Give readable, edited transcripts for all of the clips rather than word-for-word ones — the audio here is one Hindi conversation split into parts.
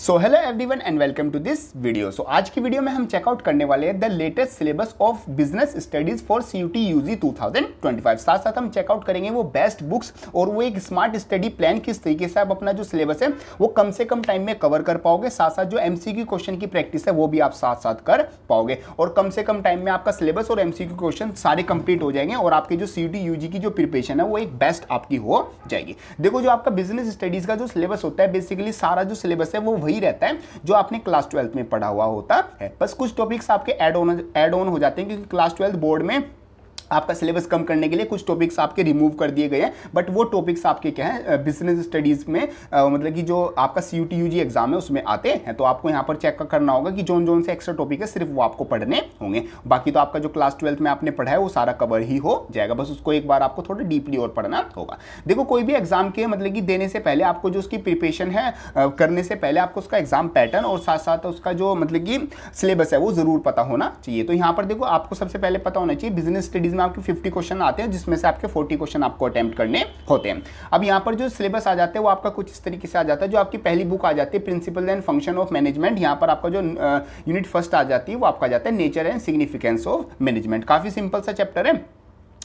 So hello everyone and welcome to this video. So आज की वीडियो में हम चेकआउट करने वाले हैं the latest syllabus of business studies for CUET UG 2025। साथ साथ हम चेकआउट करेंगे वो बेस्ट बुक्स और वो एक स्मार्ट स्टडी प्लान किस तरीके से आप अपना जो सिलेबस है वो कम से कम टाइम में कवर कर पाओगे। साथ साथ जो एमसीक्यू क्वेश्चन की प्रैक्टिस है वो भी आप साथ साथ कर पाओगे और कम से कम टाइम में आपका सिलेबस और एमसीक्यू क्वेश्चन सारे कंप्लीट हो जाएंगे और आपकी जो सीयूटी यूजी की जो प्रिपरेशन है वो एक बेस्ट आपकी हो जाएगी। देखो जो आपका बिजनेस स्टडीज का जो सिलेबस होता है बेसिकली सारा जो सिलेबस है वो वही रहता है जो आपने क्लास 12 में पढ़ा हुआ होता है। बस कुछ टॉपिक्स आपके ऐड ऑन हो जाते हैं क्योंकि क्लास 12 बोर्ड में आपका सिलेबस कम करने के लिए कुछ टॉपिक्स आपके रिमूव कर दिए गए हैं, बट वो टॉपिक्स आपके क्या है बिजनेस स्टडीज में मतलब कि जो आपका सीयूटी यूजी एग्जाम है उसमें आते हैं। तो आपको यहाँ पर चेक करना होगा कि जोन जोन से एक्स्ट्रा टॉपिक है सिर्फ वो आपको पढ़ने होंगे। बाकी तो आपका जो क्लास 12 में आपने पढ़ा है वो सारा कवर ही हो जाएगा, बस उसको एक बार आपको थोड़ा डीपली और पढ़ना होगा। देखो कोई भी एग्जाम के मतलब कि देने से पहले आपको जो उसकी प्रिपरेशन है करने से पहले आपको उसका एग्जाम पैटर्न और साथ साथ उसका जो मतलब कि सिलेबस है वो जरूर पता होना चाहिए। तो यहाँ पर देखो आपको सबसे पहले पता होना चाहिए बिजनेस स्टडीज में आपके 50 क्वेश्चन आते हैं जिसमें से आपके 40 क्वेश्चन आपको अटेम्प्ट करने होते हैं। अब यहाँ पर जो सिलेबस आ जाते हैं वो आपका कुछ इस तरीके से आ जाता है। जो आपकी पहली बुक आ जाती है principle and function of management, यहाँ पर आपका जो यूनिट फर्स्ट आ जाती है वो आपका जाता है nature and significance of management. काफी सिंपल सा चैप्टर है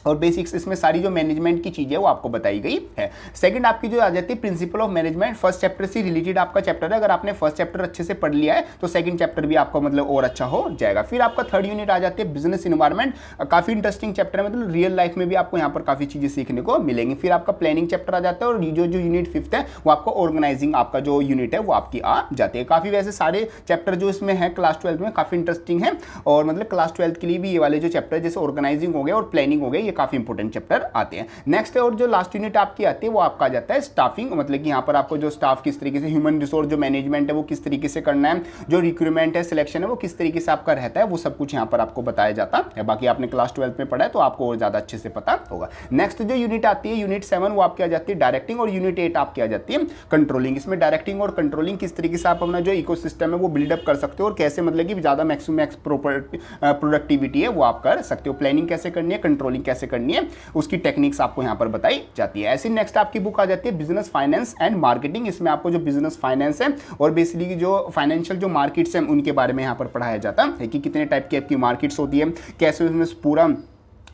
और बेसिक्स इसमें सारी जो मैनेजमेंट की चीजें वो आपको बताई गई है। सेकंड आपकी जो आ जाती है principle of management, first chapter से रिलेटेड आपका चैप्टर है। अगर आपने फर्स्ट चैप्टर अच्छे से पढ़ लिया है तो सेकंड चैप्टर भी आपको मतलब और अच्छा हो जाएगा। फिर आपका थर्ड यूनिट आ जाती है बिजनेस इन्वायरमेंट, काफी इंटरेस्टिंग चैप्टर है, मतलब रियल लाइफ में भी आपको यहाँ पर काफी चीजें सीखने को मिलेंगी। फिर आपका प्लानिंग चैप्टर आ जाता है और जो यूनिट फिफ्थ है वो आपको ऑर्गेनाइजिंग आपका जो यूनिट है वो आपकी आ जाती है। काफी वैसे सारे चैप्टर जो इसमें है क्लास 12 में काफी इंटरेस्टिंग है और मतलब क्लास 12 के लिए भी ये वाले जो चैप्टर जैसे ऑर्गेनाइजिंग हो गया और प्लानिंग हो गया ये काफी इंपॉर्टेंट चैप्टर आते हैं। नेक्स्ट और जो लास्ट यूनिट आपकी आती है वो आपका आ जाता है स्टाफिंग, मतलब कि यहाँ पर आपको जो स्टाफ किस तरीके से ह्यूमन रिसोर्स जो मैनेजमेंट है वो किस तरीके से करना है, जो रिक्रूटमेंट है सिलेक्शन है वो किस तरीके से आपका रहता है वो सब कुछ यहाँ पर आपको बताया जाता है। बाकी आपने क्लास 12 में पढ़ा है तो आपको और ज्यादा अच्छे से पता होगा। नेक्स्ट जो यूनिट आती है यूनिट 7 वो आपकी आ जाती है डायरेक्टिंग और यूनिट 8 आपकी आ जाती है कंट्रोलिंग। इसमें डायरेक्टिंग और कंट्रोलिंग किस तरीके से आप अपना जो इकोसिस्टम है वो बिल्डअप कर सकते हो और कैसे मतलब कि ज्यादा मैक्सिमम प्रोडक्टिविटी है वो आप कर सकते हो। प्लानिंग कैसे करनी है, कंट्रोलिंग कैसे करनी है, उसकी टेक्निक्स आपको यहाँ पर बताई जाती है। ऐसी नेक्स्ट आपकी बुक आ जाती है बिजनेस फाइनेंस एंड मार्केटिंग। इसमें आपको जो बिजनेस फाइनेंस है और बेसिकली जो फाइनेंशियल जो मार्केट्स हैं उनके बारे में यहाँ पर पढ़ाया जाता है कि कितने टाइप की आपकी मार्केट्स होती है, कैसे उसमें पूरा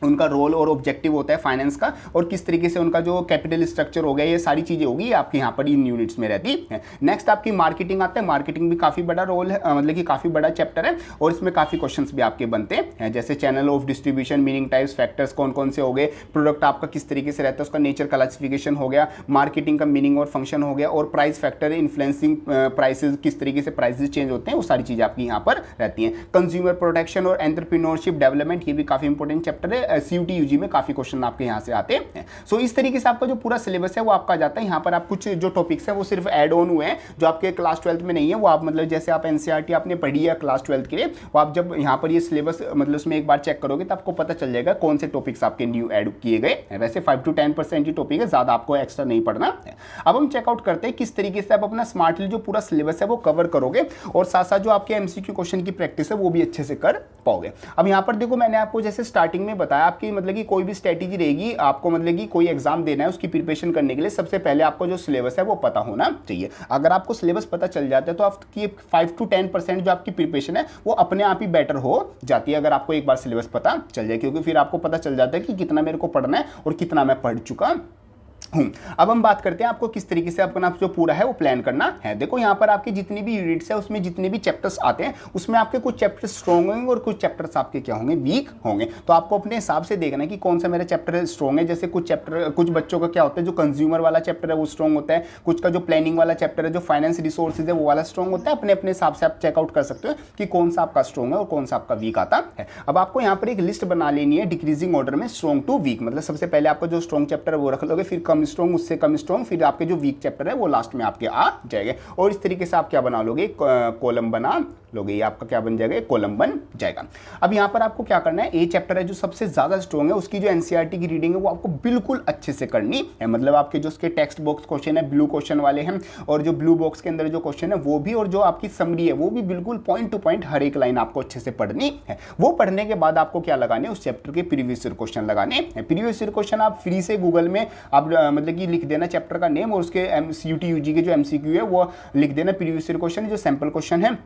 उनका रोल और ऑब्जेक्टिव होता है फाइनेंस का और किस तरीके से उनका जो कैपिटल स्ट्रक्चर हो गया ये सारी चीजें होगी आपके यहाँ पर इन यूनिट्स में रहती है। नेक्स्ट आपकी मार्केटिंग आता है। मार्केटिंग भी काफी बड़ा रोल है, मतलब कि काफी बड़ा चैप्टर है और इसमें काफी क्वेश्चंस भी आपके बनते हैं जैसे channel of distribution, meaning types, factors कौन कौन से हो गए, प्रोडक्ट आपका किस तरीके से रहता है, उसका नेचर क्लासिफिकेशन हो गया, मार्केटिंग का मीनिंग और फंक्शन हो गया और प्राइस फैक्टर इन्फ्लुएंसिंग प्राइसेस, किस तरीके से प्राइसेस चेंज होते हैं वो सारी चीजें आपकी यहाँ पर रहती हैं। कंज्यूमर प्रोटेक्शन और एंटरप्रेन्योरशिप डेवलपमेंट ये भी काफी इंपॉर्टेंट चैप्टर है, सीयूटी यूजी में काफी क्वेश्चन आपके यहाँ से आते हैं। सो इस तरीके से आपका जो पूरा सिलेबस है वो आपका जाता है। यहाँ पर आप कुछ जो टॉपिक्स है वो सिर्फ ऐड ऑन हुए हैं जो आपके क्लास 12 में नहीं है, वो आप मतलब जैसे आप एनसीईआरटी आपने पढ़ी है क्लास 12 के लिए वो आप जब यहाँ पर ये सिलेबस मतलब उसमें एक बार चेक करोगे तो आपको पता चल जाएगा कौन से टॉपिक्स आपके न्यू ऐड किए गए हैं। वैसे 5 to 10% ही टॉपिक है, ज्यादा आपको एक्स्ट्रा नहीं पढ़ना है। अब हम चेकआउट करते हैं किस तरीके से आप अपना स्मार्टली जो पूरा सिलेबस है वो कवर करोगे और साथ साथ जो आपके एमसीक्यू क्वेश्चन की प्रैक्टिस है वो भी अच्छे से कर पाओगे। अब यहाँ पर देखो मैंने आपको जैसे स्टार्टिंग में बताया आपकी मतलब कि कोई भी स्ट्रेटेजी रहेगी आपको मतलब कि कोई एग्जाम देना है उसकी प्रिपरेशन करने के लिए सबसे पहले आपको जो सिलेबस है वो पता होना चाहिए। अगर आपको सिलेबस पता चल जाता है तो आपकी 5 to 10% जो आपकी प्रिपरेशन है वो अपने आप ही बेटर हो जाती है अगर आपको एक बार सिलेबस पता चल जाए, क्योंकि फिर आपको पता चल जाता है कि कितना मेरे को पढ़ना है और कितना मैं पढ़ चुका हूं। अब हम बात करते हैं आपको किस तरीके से अपना जो पूरा है वो प्लान करना है। देखो यहाँ पर आपके जितनी भी यूनिट्स है उसमें जितने भी चैप्टर्स आते हैं उसमें आपके कुछ चैप्टर्स स्ट्रॉन्ग होंगे और कुछ चैप्टर्स आपके क्या होंगे वीक होंगे। तो आपको अपने हिसाब से देखना है कि कौन सा मेरा चैप्टर स्ट्रॉन्ग है। जैसे कुछ बच्चों का क्या होता है जो कंज्यूमर वाला चैप्टर है वो स्ट्रॉन्ग होता है, कुछ का जो प्लानिंग वाला चैप्टर है जो फाइनेंस रिसोर्सेज है वो वाला स्ट्रॉन्ग होता है। अपने अपने हिसाब से आप चेकआउट कर सकते हो कि कौन सा आपका स्ट्रॉन्ग है और कौन सा आपका वीक आता है। अब आपको यहाँ पर एक लिस्ट बना लेनी है डिक्रीजिंग ऑर्डर में स्ट्रॉन्ग टू वीक, मतलब सबसे पहले आपका जो स्ट्रॉन्ग चैप्टर है वो रख लोगे, फिर कम स्ट्रॉन्ग, उससे कम स्ट्रॉन्ग, फिर आपके जो वीक चैप्टर है वो लास्ट में आपके आ जाएंगे और इस तरीके से आप क्या बना लोगे कॉलम बना लोगे, ये आपका क्या बन जाएगा कॉलम बन जाएगा। अब यहाँ पर आपको क्या करना है, ए चैप्टर है जो सबसे ज्यादा स्ट्रॉन्ग है उसकी जो एनसीईआरटी की रीडिंग है वो आपको बिल्कुल अच्छे से करनी है। मतलब आपके जो उसके टेक्स्ट बॉक्स क्वेश्चन है ब्लू क्वेश्चन वाले हैं और जो ब्लू बॉक्स के अंदर जो क्वेश्चन है वो भी और जो आपकी समरी है वो भी बिल्कुल पॉइंट टू पॉइंट हर एक लाइन आपको अच्छे से पढ़नी है। वो पढ़ने के बाद आपको क्या लगाने उस चैप्टर के प्रीवियस ईयर क्वेश्चन लगाने हैं। प्रीवियस ईयर क्वेश्चन आप फ्री से गूगल में आप मतलब कि लिख देना चैप्टर का नेम और उसके CUT UG के जो MCQ है वो लिख देना, प्रीवियस ईयर क्वेश्चन जो सैंपल क्वेश्चन है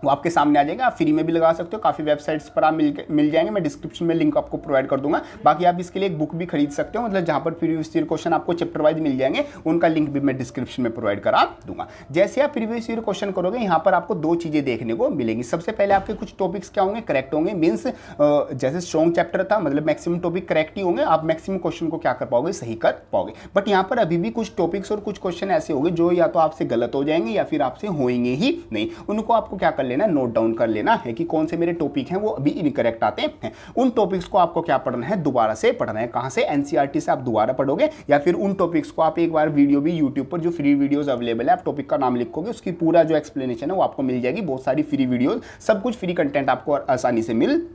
वो आपके सामने आ जाएगा। आप फ्री में भी लगा सकते हो, काफ़ी वेबसाइट्स पर आप मिल जाएंगे, मैं डिस्क्रिप्शन में लिंक आपको प्रोवाइड कर दूंगा। बाकी आप इसके लिए एक बुक भी खरीद सकते हो, मतलब जहां पर प्रीवियस ईयर क्वेश्चन आपको चैप्टर वाइज मिल जाएंगे, उनका लिंक भी मैं डिस्क्रिप्शन में प्रोवाइड करा दूंगा। जैसे आप प्रीवियस ईयर क्वेश्चन करोगे यहाँ पर आपको दो चीज़ें देखने को मिलेंगी। सबसे पहले आपके कुछ टॉपिक्स क्या होंगे, करेक्ट होंगे, मीन्स जैसे स्ट्रॉन्ग चैप्टर था, मतलब मैक्सिमम टॉपिक करेक्ट ही होंगे, आप मैक्सिमम क्वेश्चन को क्या कर पाओगे, सही कर पाओगे। बट यहाँ पर अभी भी कुछ टॉपिक्स और कुछ क्वेश्चन ऐसे होंगे जो या तो आपसे गलत हो जाएंगे या फिर आपसे होंगे ही नहीं। उनको आपको क्या कर लेना, नोट डाउन कर लेना है कि कौन से मेरे टॉपिक हैं वो अभी इनकरेक्ट आते हैं। उन टॉपिक्स को आपको क्या पढ़ना है, दोबारा से पढ़ना है। कहां से, एनसीईआरटी से आप दोबारा पढ़ोगे, या फिर उन टॉपिक्स को आप एक बार वीडियो भी यूट्यूब पर जो फ्री वीडियोस अवेलेबल है, आप टॉपिक का नाम लिखोगे, उसकी पूरा जो एक्सप्लेनेशन है वो आपको मिल जाएगी। बहुत सारी फ्री वीडियोस, सब कुछ फ्री कंटेंट आपको आसानी से मिल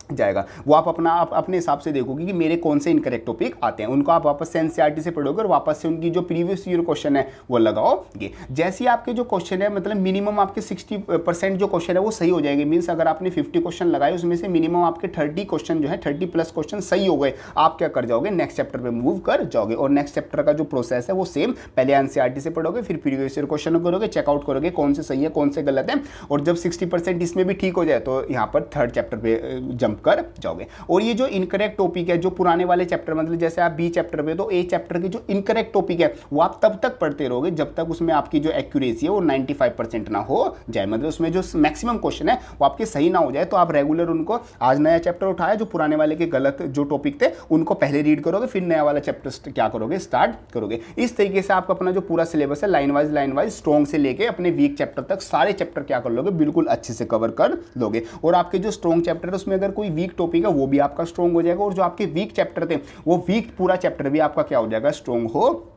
जाएगा। वो आप अपने हिसाब से देखोगे कि मेरे कौन से इनकरेक्ट टॉपिक आते हैं, उनको आप वापस से एनसीईआरटी से पढ़ोगे और वापस से उनकी जो प्रीवियस ईयर क्वेश्चन है वो लगाओगे। जैसे आपके जो क्वेश्चन है, मतलब मिनिमम आपके 60% जो क्वेश्चन है वो सही हो जाएंगे। मीन्स अगर आपने 50 क्वेश्चन लगाए, उसमें से मिनिमम आपके 30 क्वेश्चन जो है, 30+ क्वेश्चन सही हो गए, आप क्या कर जाओगे, नेक्स्ट चैप्टर पे मूव कर जाओगे। और नेक्स्ट चैप्टर का जो प्रोसेस है वो सेम, पहले एनसीईआरटी से पढ़ोगे, फिर प्रीवियस ईयर क्वेश्चन करोगे, चेकआउट करोगे कौन से सही है कौन से गलत है, और जब 60% इसमें भी ठीक हो जाए तो यहाँ पर थर्ड चैप्टर पे जंप कर जाओगे। और ये जो इनकरेक्ट टॉपिक है, जो पुराने वाले चैप्टर, मतलब जैसे आप बी चैप्टर पे, तो ए चैप्टर के जो इनकरेक्ट टॉपिक है वो आप तब तक पढ़ते रहोगे जब तक उसमें आपकी जो एक्यूरेसी है वो 95% ना हो जाए, मतलब उसमें जो मैक्सिमम क्वेश्चन है वो आपके सही ना हो जाए। तो आप रेगुलर उनको, आज नया चैप्टर उठाया, जो पुराने वाले के गलत जो टॉपिक थे उनको पहले रीड करोगे, फिर नया वाला चैप्टर क्या करोगे, स्टार्ट करोगे। इस तरीके से आप अपना जो पूरा सिलेबस है लाइन वाइज स्ट्रॉन्ग से लेके अपने वीक चैप्टर तक सारे चैप्टर क्या कर लोगे, बिल्कुल अच्छे से कवर कर लोगे। और आपके जो स्ट्रॉन्ग चैप्टर है उसमें अगर कोई वीक टॉपिक है वो भी आपका स्ट्रॉन्ग हो जाएगा, और जो आपके वीक चैप्टर थे वो वीक पूरा चैप्टर भी आपका क्या हो जाएगा, स्ट्रॉन्ग हो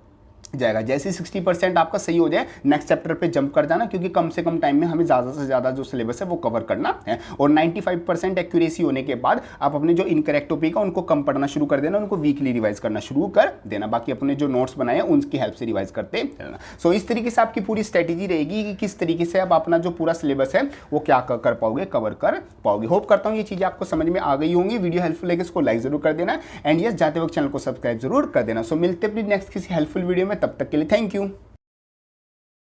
जाएगा। जैसे 60% आपका सही हो जाए, नेक्स्ट चैप्टर पे जंप कर जाना, क्योंकि कम से कम टाइम में हमें ज़्यादा से ज़्यादा जो सिलेबस है वो कवर करना है। और 95% एक्यूरेसी होने के बाद आप अपने जो इनकरेक्ट टॉपिक है उनको कम पढ़ना शुरू कर देना, उनको वीकली रिवाइज करना शुरू कर देना। बाकी अपने जो नोट्स बनाए हैं उनकी हेल्प से रिवाइज करते रहना। सो इस तरीके से आपकी पूरी स्ट्रेटेजी रहेगी कि किस तरीके से आप अपना जो पूरा सिलेबस है वो क्या कर पाओगे, कवर कर पाओगे। होप करता हूँ ये चीज़ें आपको समझ में आ गई होंगी। वीडियो हेल्पफुल है, इसको लाइक जरूर कर देना, एंड यस जाते वक्त चैनल को सब्सक्राइब जरूर कर देना। सो मिलते हैं अपनी नेक्स्ट किसी हेल्पफुल वीडियो में, तब तक के लिए थैंक यू।